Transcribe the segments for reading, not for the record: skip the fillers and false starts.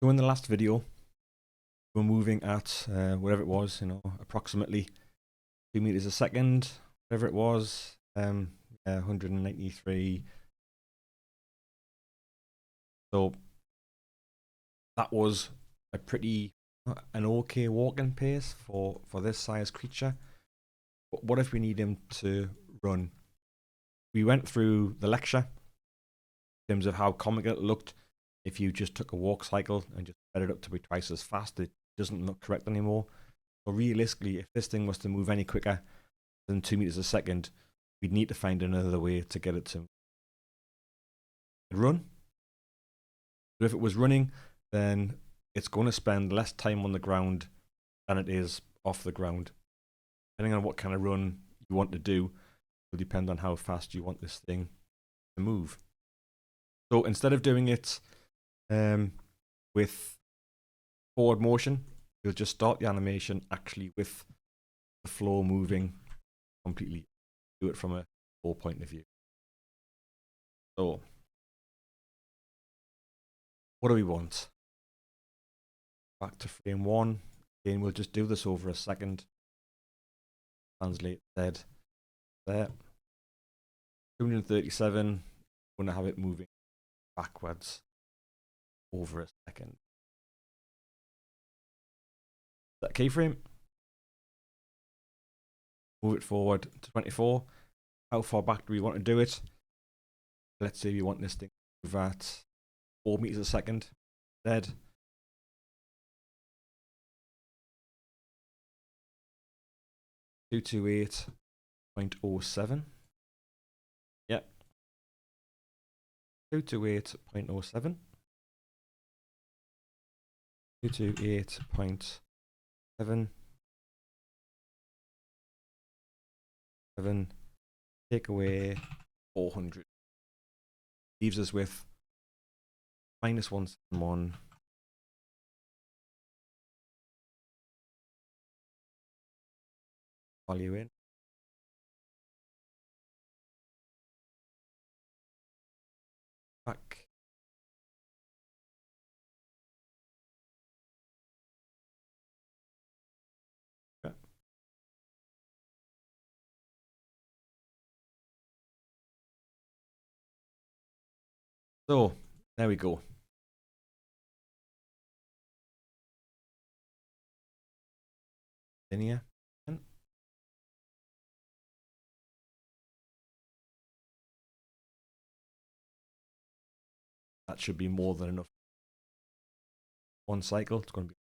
So in the last video, we were moving at whatever it was, approximately 2 meters a second, whatever it was, yeah, 193. So that was a pretty, an okay walking pace for this size creature. But what if we need him to run? We went through the lecture in terms of how comical it looked if you just took a walk cycle and just sped it up to be twice as fast. It doesn't look correct anymore. So realistically, if this thing was to move any quicker than 2 meters a second, we'd need to find another way to get it to run. But if it was running, then it's going to spend less time on the ground than it is off the ground. Depending on what kind of run you want to do, will depend on how fast you want this thing to move. So instead of doing it with forward motion, you'll just start the animation actually with the floor moving completely. Do it from a floor point of view. So what do we want? Back to frame one. Again, we'll just do this over a second. Translate Z there. 237. I'm going to have it moving backwards over a second. That keyframe. Move it forward to 24. How far back do we want to do it? Let's say we want this thing to move at 4 meters a second. Z. 228.07. Yep. 228.07. 228.7. Take away 400. Leaves us with -171. Value in. Back. Yeah. So there we go. Linear. That should be more than enough. One cycle. It's going to be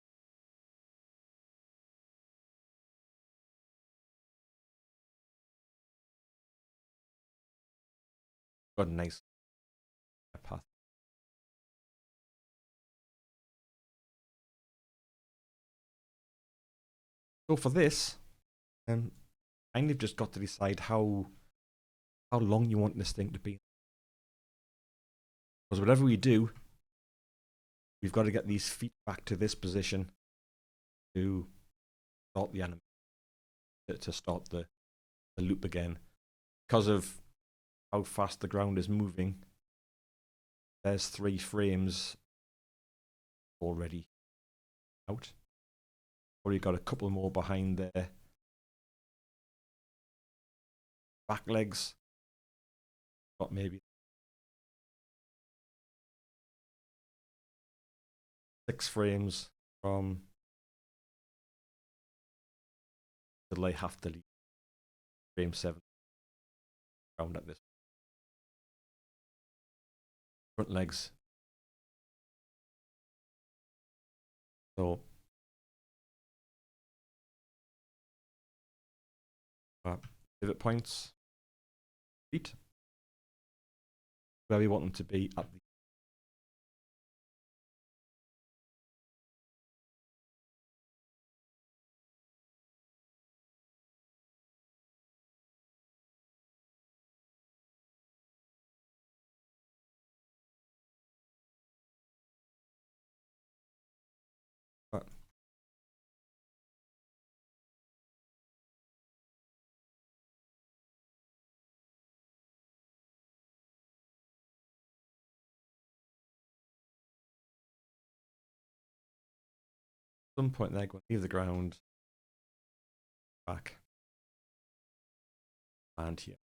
got a nice path. So for this, kind of just got to decide how long you want this thing to be. Because whatever we do, we've got to get these feet back to this position to start the animation, to start the loop again. Because of how fast the ground is moving, there's 3 frames already out. Probably got a couple more behind there. Back legs, got maybe 6 frames from till I have to leave frame 7 round at this. Front legs. So pivot points, feet, where we want them to be at the some point they're going to leave the ground, back, and here.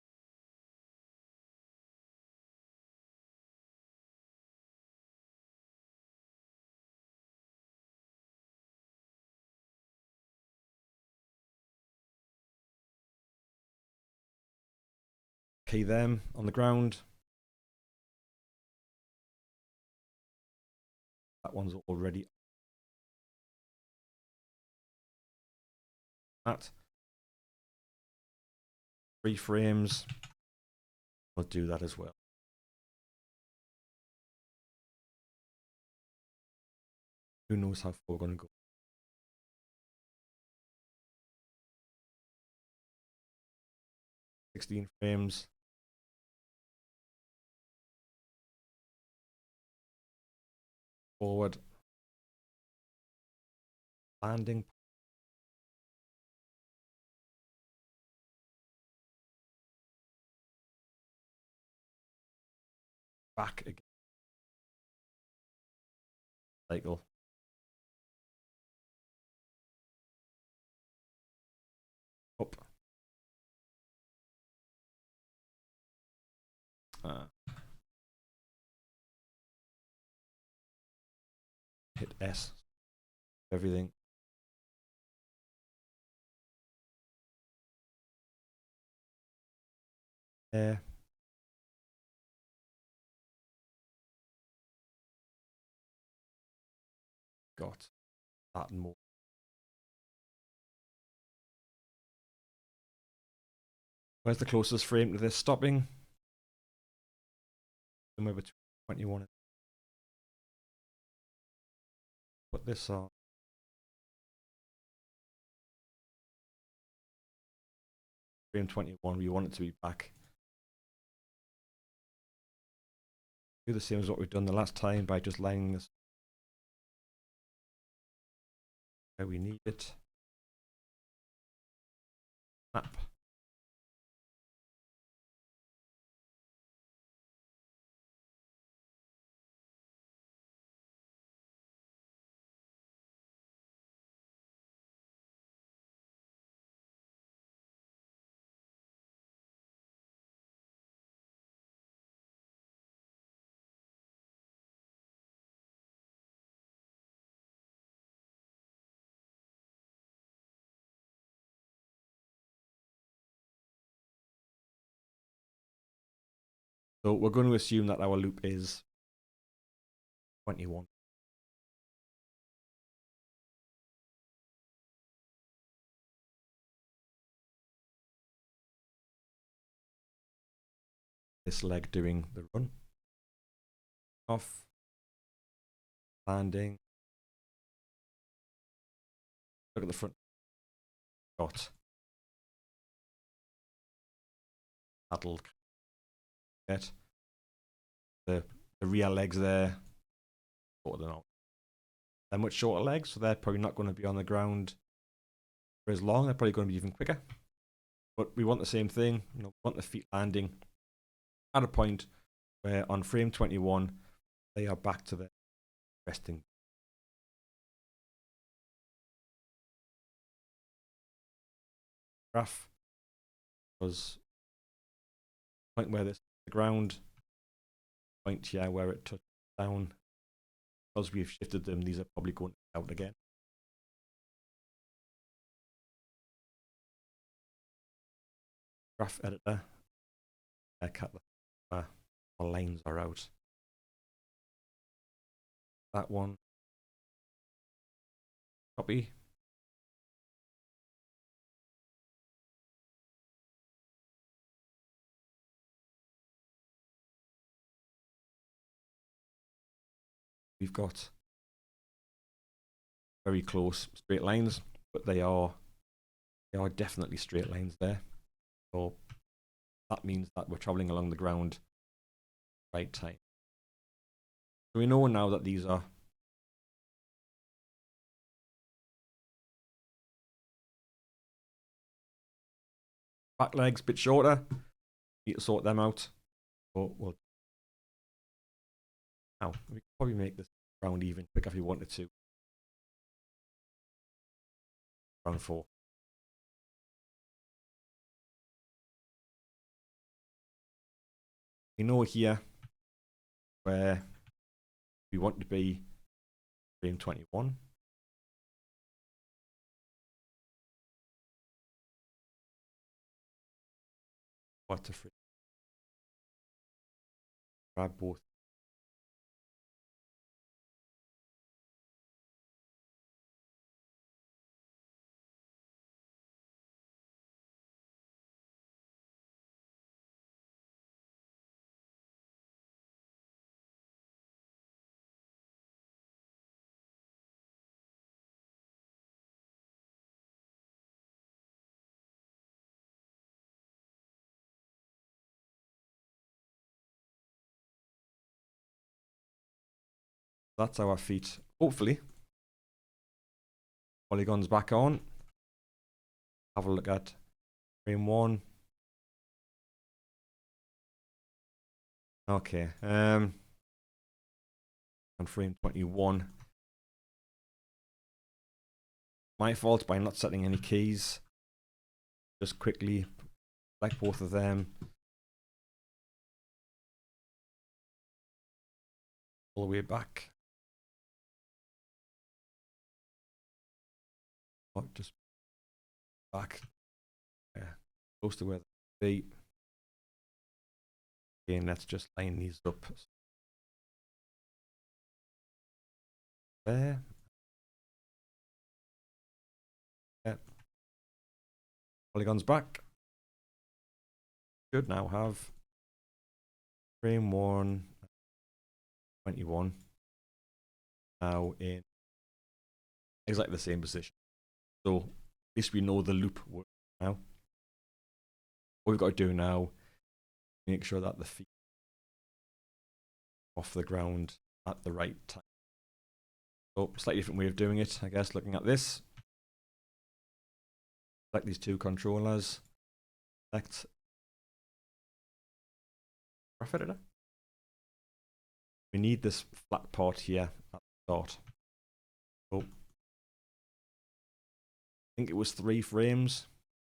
Okay, them on the ground. That one's already at 3 frames. We'll do that as well. Who knows how far we're going to go? 16 frames. Forward. Landing. Back again. Cycle. Up. Hit S. Everything. There. Got that and more. Where's the closest frame to this stopping? Somewhere between 21 and put this on. Frame 21, we want it to be back. Do the same as what we've done the last time by just lining this where we need it. Map. So we're going to assume that our loop is 21. This leg doing the run. Off. Landing. Look at the front. Got. Paddle. Get. The rear legs there. Shorter than all. They're much shorter legs, so they're probably not going to be on the ground for as long. They're probably going to be even quicker. But we want the same thing. You know, we want the feet landing at a point where on frame 21 they are back to the resting. Graph was point where this the ground, point here where it touched down. Because we've shifted them, these are probably going out again. Graph editor. Cut the lines are out. That one. Copy. We've got very close straight lines, but they are definitely straight lines there. So that means that we're traveling along the ground right time. So we know now that these are back legs a bit shorter. Need to sort them out. But we'll now we could probably make this round even quicker if we wanted to. ground 4. We know here where we want to be frame 21. What a frame. Grab both. That's our feet. Hopefully, polygons back on. Have a look at frame 1. Okay. And frame 21. My fault by not setting any keys. Just quickly select both of them. All the way back. Oh, just back. Yeah. Close to where they be. Again, let's just line these up. There. Yep. Polygons back. Should now have frame 1, 21. Now in exactly the same position. So at least we know the loop works now. What we've got to do now, make sure that the feet are off the ground at the right time. So slightly different way of doing it, I guess, looking at this. Select these two controllers. Select graph editor. We need this flat part here at the start. So I think it was 3 frames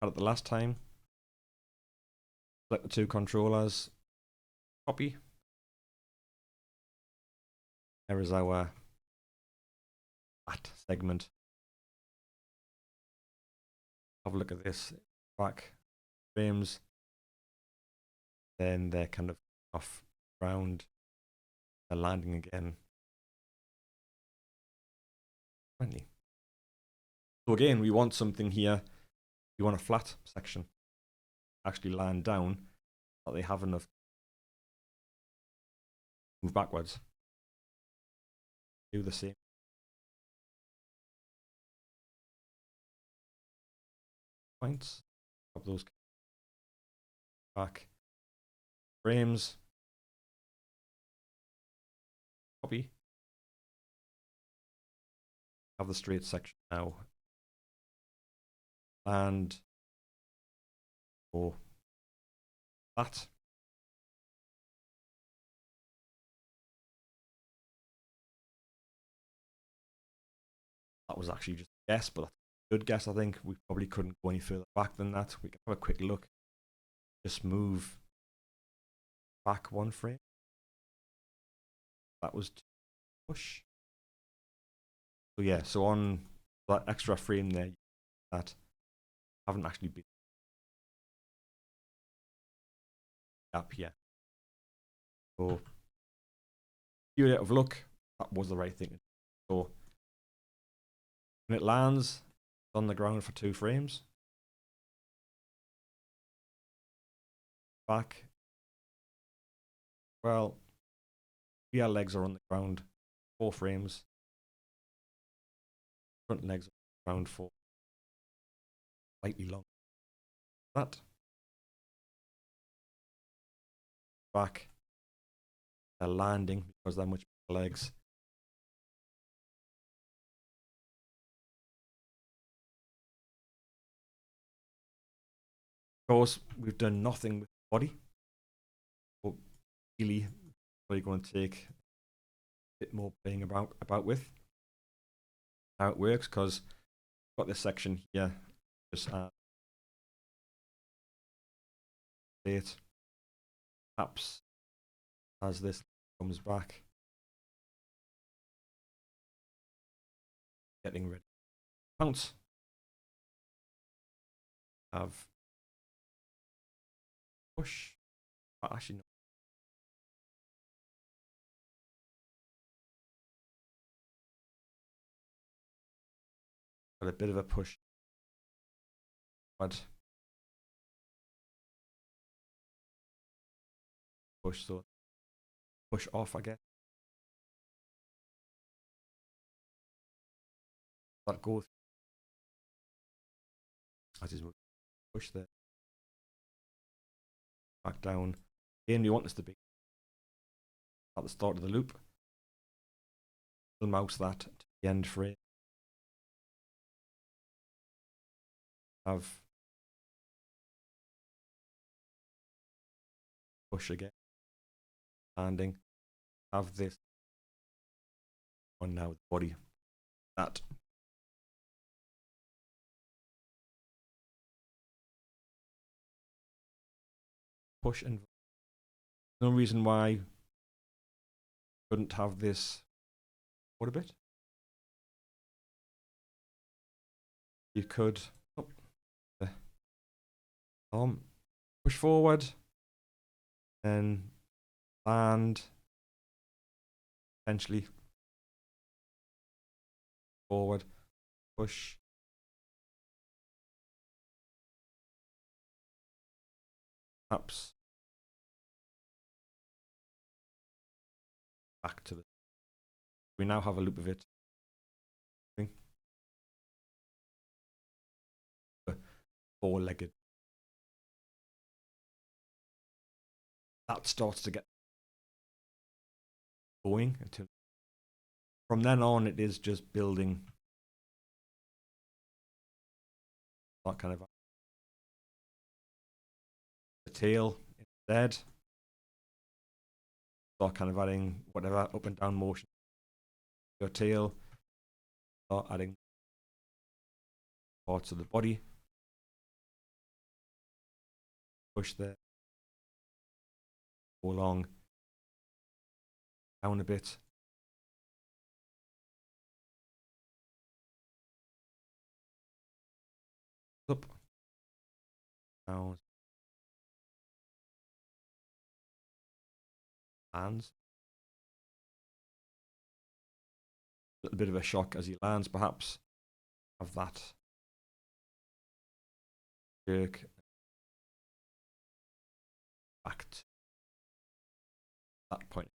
at the last time. Select the two controllers. Copy. There is our flat segment. Have a look at this. Back frames. Then they're kind of off ground. They're landing again. 20. So again, we want something here. You want a flat section. Actually land down, but they have enough. Move backwards. Do the same. Points. Of those back frames. Copy. Have the straight section now. And for that. That was actually just a guess, but that's a good guess, I think. We probably couldn't go any further back than that. We can have a quick look. Just move back 1 frame. That was push. So yeah, so on that extra frame there, that haven't actually been up here. So give it out of luck, that was the right thing. So when it lands, it's on the ground for 2 frames. Back. Well, rear legs are on the ground 4 frames. Front legs are on the ground for slightly long. That. Back. They're landing because they're much bigger legs. Of course, we've done nothing with the body. But really, probably going to take a bit more playing about with how it works, because got this section here. Just add it. Perhaps as this comes back, getting ready. Pounce. Have push. Actually, no. Got a bit of a push. But push, so push off, I guess. That goes as he's moving. Push there. Back down. Again, we want this to be at the start of the loop. We'll mouse that to the end frame. Have push again. Landing. Have this on now the body. That. Push and no reason why couldn't have this. What a bit. You could push forward, then land, potentially forward, push. Perhaps back to the. We now have a loop of it. Four-legged. That starts to get going until from then on it is just building that kind of the tail instead. Start kind of adding whatever up and down motion. Your tail. Start adding parts of the body. Push there. Go along. Down a bit. Up. Down. Lands. A little bit of a shock as he lands, perhaps. Have that jerk back to that point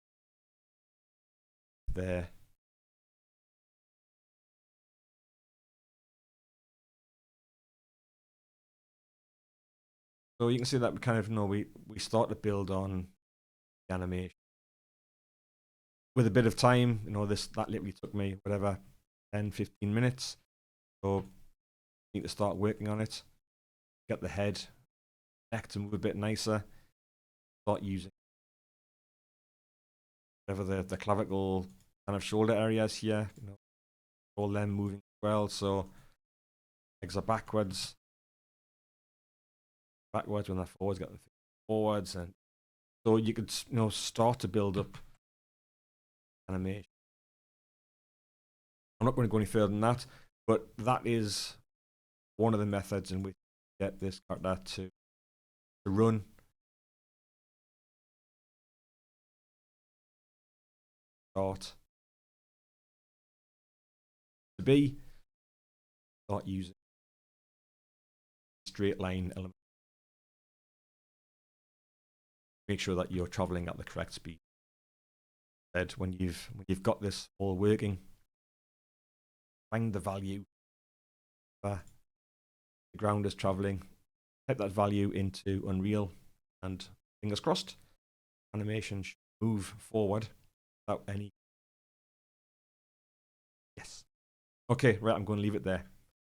there. So you can see that we kind of know we start to build on the animation with a bit of time. You know, that literally took me whatever 10-15 minutes. So need to start working on it. Get the head, neck to move a bit nicer. Start using whatever the clavicle kind of shoulder areas here. You know, all them moving well. So legs are backwards. Backwards when they're forwards, get them forwards, and so you could start to build up animation. I'm not going to go any further than that, but that is one of the methods in which you get this character to run. Start using straight line element. Make sure that you're traveling at the correct speed. When you've got this all working, find the value. The ground is traveling. Type that value into Unreal, and fingers crossed, animation should move forward without any. Yes. Okay, right. I'm going to leave it there.